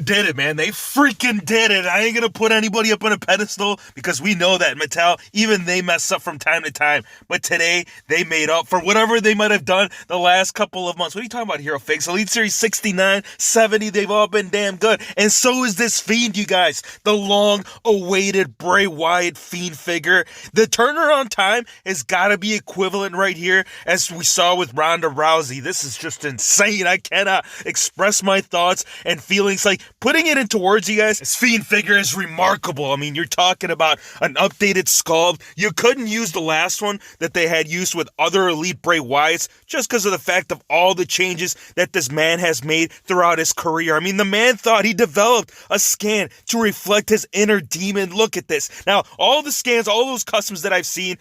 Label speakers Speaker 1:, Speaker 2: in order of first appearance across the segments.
Speaker 1: did it, man. They freaking did it. I ain't gonna put anybody up on a pedestal because we know that Mattel, even they mess up from time to time. But today, they made up for whatever they might have done the last couple of months. What are you talking about, Hero Fakes? Elite Series 69, 70, they've all been damn good. And so is this Fiend, you guys. The long-awaited Bray Wyatt Fiend figure. The turnaround time has got to be equivalent right here as we saw with Ronda Rousey. This is just insane. I cannot express my thoughts and feelings. Like, putting it into words, you guys, this Fiend figure is remarkable. I mean, you're talking about an updated sculpt. You couldn't use the last one that they had used with other Elite Bray Wyatts just because of the fact of all the changes that this man has made throughout his career. I mean, the man thought he developed a scan to reflect his inner demon. Look at this. Now, all the scans, all those customs that I've seen,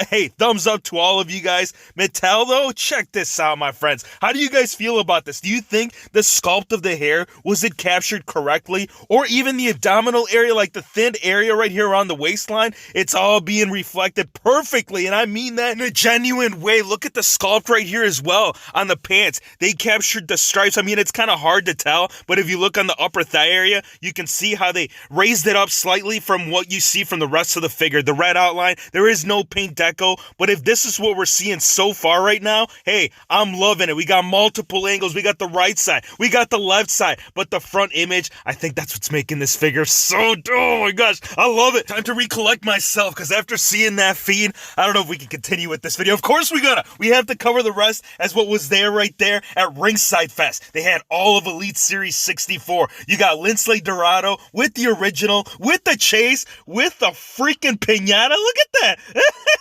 Speaker 1: hey, thumbs up to all of you guys. Mattel, though, check this out, my friends. How do you guys feel about this? Do you think the sculpt of the hair, was it captured correctly? Or even the abdominal area, like the thin area right here around the waistline, it's all being reflected perfectly, and I mean that in a genuine way. Look at the sculpt right here as well on the pants. They captured the stripes. I mean, it's kind of hard to tell, but if you look on the upper thigh area, you can see how they raised it up slightly from what you see from the rest of the figure. The red outline, there is no paint deco, but if this is what we're seeing so far right now, hey, I'm loving it. We got multiple angles. We got the right side. We got the left side, but the front image, I think that's what's making this figure so, oh my gosh, I love it. Time to recollect myself, because after seeing that Fiend, I don't know if we can continue with this video. Of course we gotta. We have to cover the rest as what was there right there at Ringside Fest. They had all of Elite Series 64. You got Linsley Dorado with the original, with the chase, with the freaking pinata. Look at that.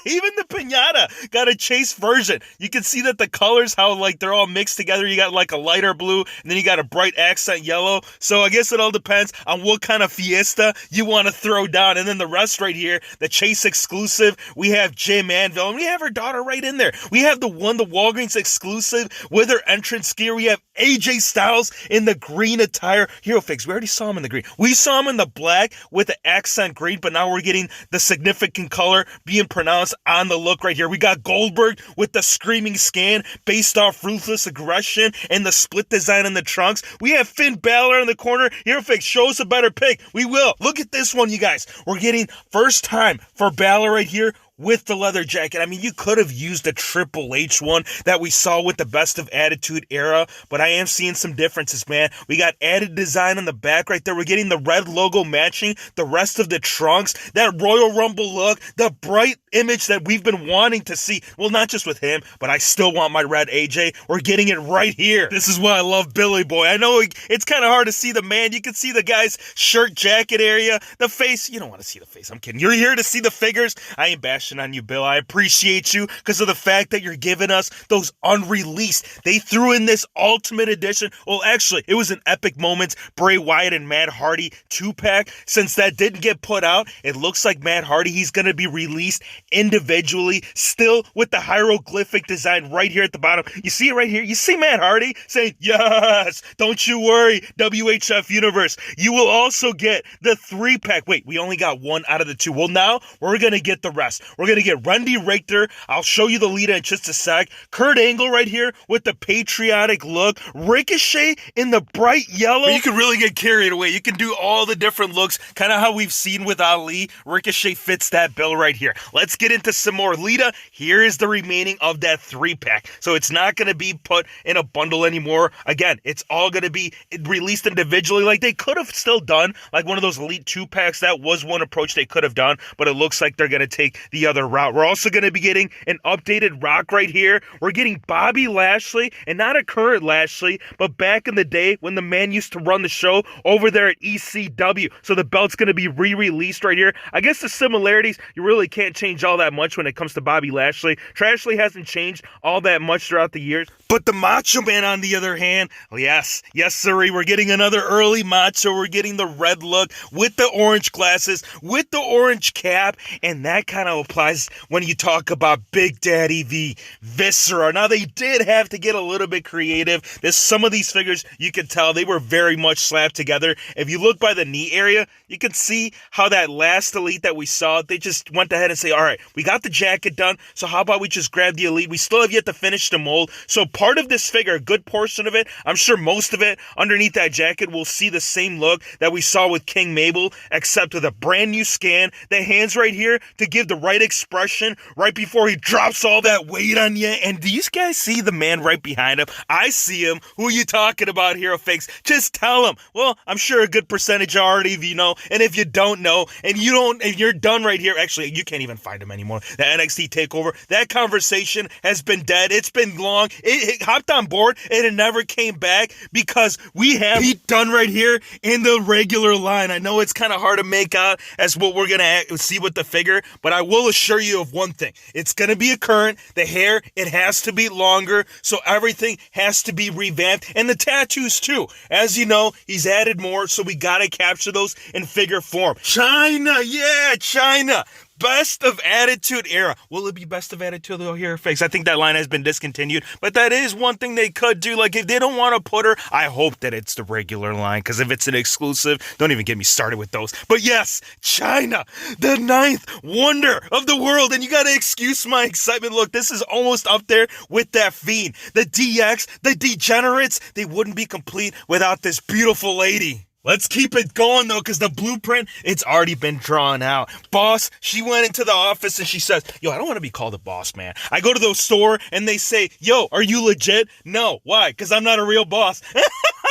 Speaker 1: Even the pinata got a chase version. You can see that the colors, how like they're all mixed together. You got like a lighter blue, and then you got a bright accent yellow. So I guess it all depends on what kind of fiesta you want to throw down. And then the rest right here, the chase exclusive, we have Jim Anvil, and we have her daughter right in there. We have the Walgreens exclusive with her entrance gear. We have AJ Styles in the green attire. Hero Figs, we already saw him in the green. We saw him in the black with the accent green, but now we're getting the significant color being pronounced on the look right here. We got Goldberg with the screaming scan based off Ruthless Aggression and the split design in the trunks. We have Finn Balor in the corner. Hero Figs, show us a better pick. We will. Look at this one, you guys. We're getting first time for Balor right here with the leather jacket. I mean, you could have used the Triple H one that we saw with the Best of Attitude era, but I am seeing some differences, man. We got added design on the back right there. We're getting the red logo matching the rest of the trunks, that Royal Rumble look, the bright image that we've been wanting to see. Well, not just with him, but I still want my red AJ. We're getting it right here. This is why I love Billy Boy. I know it's kind of hard to see the man. You can see the guy's shirt jacket area, the face. You don't want to see the face. I'm kidding. You're here to see the figures. I ain't bashing on you, Bill. I appreciate you because of the fact that you're giving us those unreleased. They threw in this Ultimate Edition. Well, actually, it was an Epic Moments Bray Wyatt and Matt Hardy 2-pack. Since that didn't get put out, it looks like Matt Hardy, he's going to be released individually, still with the hieroglyphic design right here at the bottom. You see it right here? You see Matt Hardy saying, yes, don't you worry, WHF Universe. You will also get the 3-pack. Wait, we only got one out of the two. Well, now we're going to get the rest. We're going to get Randy Richter. I'll show you the leader in just a sec. Kurt Angle right here with the patriotic look. Ricochet in the bright yellow. But you can really get carried away. You can do all the different looks, kind of how we've seen with Ali. Ricochet fits that bill right here. Let's get into some more. Lita, here is the remaining of that 3-pack. So it's not going to be put in a bundle anymore. Again, it's all going to be released individually like they could have still done, like one of those Elite 2-packs. That was one approach they could have done, but it looks like they're going to take the other route. We're also going to be getting an updated Rock right here. We're getting Bobby Lashley, and not a current Lashley, but back in the day when the man used to run the show over there at ECW. So the belt's going to be re-released right here. I guess the similarities, you really can't change all that much when it comes to Bobby Lashley. Trashley hasn't changed all that much throughout the years. But the Macho Man, on the other hand, oh yes, sirree, we're getting another early Macho. We're getting the red look with the orange glasses, with the orange cap, and that kind of applies when you talk about Big Daddy the Viscera. Now, they did have to get a little bit creative. Some of these figures, you can tell they were very much slapped together. If you look by the knee area, you can see how that last Elite that we saw, they just went ahead and say, all right, we got the jacket done, so how about we just grab the Elite? We still have yet to finish the mold. So part of this figure, a good portion of it, I'm sure most of it, underneath that jacket, will see the same look that we saw with King Mabel, except with a brand new scan. The hands right here to give the right expression right before he drops all that weight on you. And do you guys see the man right behind him? I see him. Who are you talking about, Hero Fakes? Just tell him. Well, I'm sure a good percentage already of you know, and if you don't know, and you're done right here, actually, you can't even find him anymore. The NXT TakeOver, that conversation has been dead. It's been long. It hopped on board, and it never came back because we have Pete Dunne right here in the regular line. I know it's kind of hard to make out as what we're going to see with the figure, but I will assure you of one thing. It's going to be a current. The hair, it has to be longer, so everything has to be revamped, and the tattoos too. As you know, he's added more, so we got to capture those in figure form. China, yeah, China. Best of Attitude Era. Will it be Best of Attitude though, Hero Fakes? I think that line has been discontinued, but that is one thing they could do. Like, if they don't want to put her, I hope that it's the regular line, because if it's an exclusive, don't even get me started with those. But yes, China, the 9th wonder of the world, and you gotta excuse my excitement. Look, this is almost up there with that Fiend. The DX, the Degenerates, they wouldn't be complete without this beautiful lady. Let's keep it going, though, because the blueprint, it's already been drawn out. Boss, she went into the office and she says, yo, I don't want to be called a boss, man. I go to the store and they say, yo, are you legit? No. Why? Because I'm not a real boss.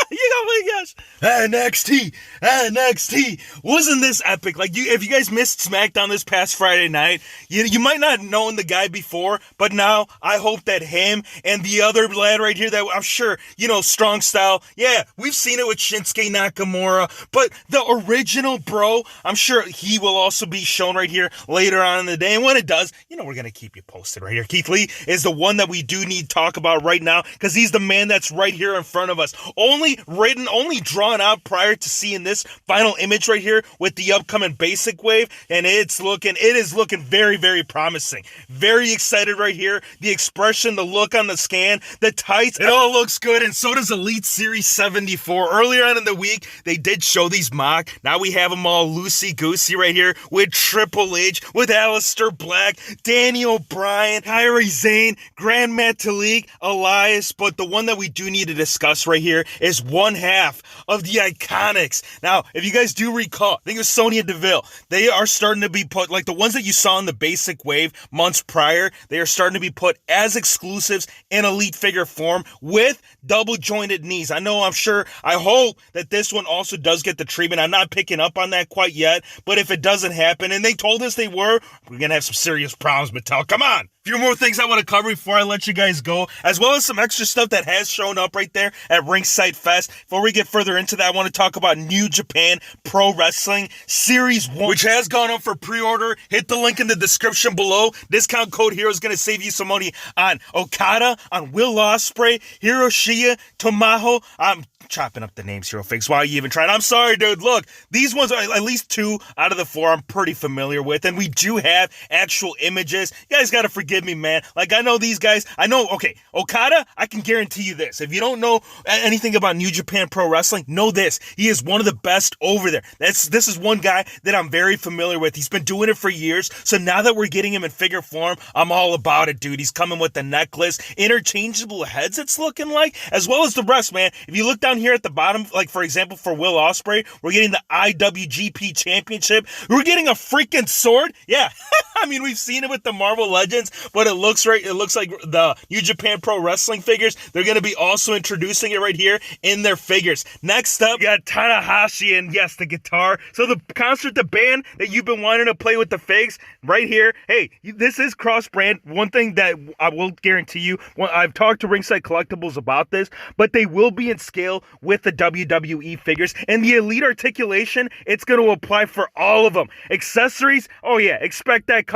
Speaker 1: Oh my gosh. NXT. Wasn't this epic? Like, if you guys missed SmackDown this past Friday night, you might not have known the guy before, but now I hope that him and the other lad right here that I'm sure, strong style, yeah, we've seen it with Shinsuke Nakamura, but the original bro, I'm sure he will also be shown right here later on in the day. And when it does, we're going to keep you posted right here. Keithley is the one that we do need to talk about right now, because he's the man that's right here in front of us. Only drawn out prior to seeing this final image right here with the upcoming basic wave, and it is looking very, very promising. Very excited right here. The expression, the look on the scan, the tights, it all looks good, and so does Elite Series 74. Earlier on in the week, they did show these mock. Now we have them all loosey-goosey right here with Triple H, with Aleister Black, Danny O'Brien, Kairi Sane, Grand Metalik, Elias, but the one that we do need to discuss right here is one half of the Iconics. Now, if you guys do recall, I think it was Sonya Deville. They are starting to be put, like the ones that you saw in the basic wave months prior, they are starting to be put as exclusives in Elite figure form with double jointed knees. I hope that this one also does get the treatment. I'm not picking up on that quite yet, but if it doesn't happen, and they told us we're going to have some serious problems, Mattel. Come on. A few more things I want to cover before I let you guys go, as well as some extra stuff that has shown up right there at Ringside Fest. Before we get further into that, I want to talk about New Japan Pro Wrestling Series 1, which has gone up for pre-order. Hit the link in the description below. Discount code HERO is going to save you some money on Okada, on Will Ospreay, Hiroshia, Tomaho. I'm chopping up the names, Hero Fakes. Why are you even trying? I'm sorry, dude. Look, these ones are at least 2 out of the 4 I'm pretty familiar with, and we do have actual images. You guys got to forgive me, man. Like, I know these guys. Okay, Okada, I can guarantee you this. If you don't know anything about New Japan Pro Wrestling, know this. He is one of the best over there. This is one guy that I'm very familiar with. He's been doing it for years, so now that we're getting him in figure form, I'm all about it, dude. He's coming with the necklace, interchangeable heads, it's looking like, as well as the rest, man. If you look down here at the bottom, like, for example, for Will Ospreay, we're getting the IWGP Championship. We're getting a freaking sword. Yeah. I mean, we've seen it with the Marvel Legends, but it looks like the New Japan Pro Wrestling figures, they're going to be also introducing it right here in their figures. Next up, we got Tanahashi, and yes, the guitar. So the concert, the band that you've been wanting to play with the figs right here. Hey, this is cross-brand. One thing that I will guarantee you, I've talked to Ringside Collectibles about this, but they will be in scale with the WWE figures, and the Elite articulation, it's going to apply for all of them. Accessories, oh yeah, expect that